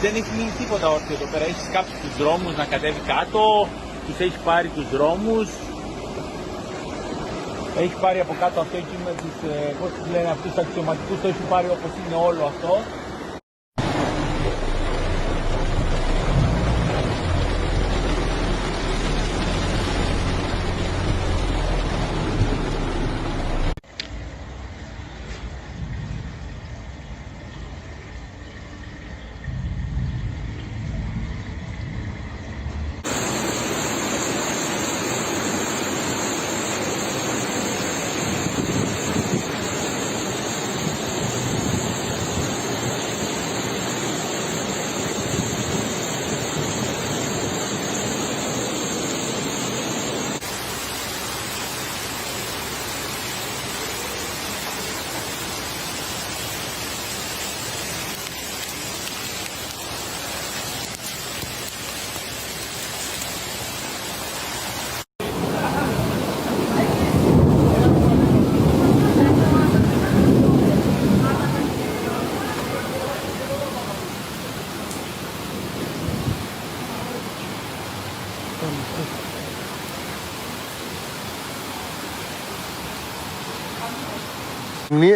Δεν έχει μείνει τίποτα όρθιο εδώ πέρα. Έχει κάψει τους δρόμους να κατέβει κάτω, τους έχει πάρει τους δρόμους. Έχει πάρει από κάτω αυτό εκεί με τους, πώς τους λένε αυτούς τους αξιωματικούς, το έχει πάρει όπως είναι όλο αυτό.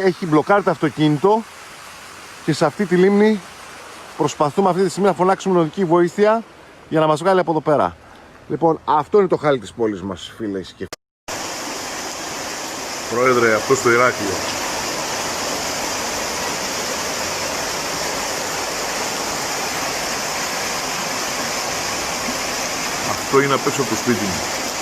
Έχει μπλοκάρει το αυτοκίνητο και σε αυτή τη λίμνη προσπαθούμε αυτή τη στιγμή να φωνάξουμε οδική βοήθεια για να μας βγάλει από εδώ πέρα. Λοιπόν, αυτό είναι το χάλι της πόλης μας, φίλες και φίλοι. Πρόεδρε, αυτό στο Ηράκλειο. Αυτό είναι απ' έξω από το σπίτι μου.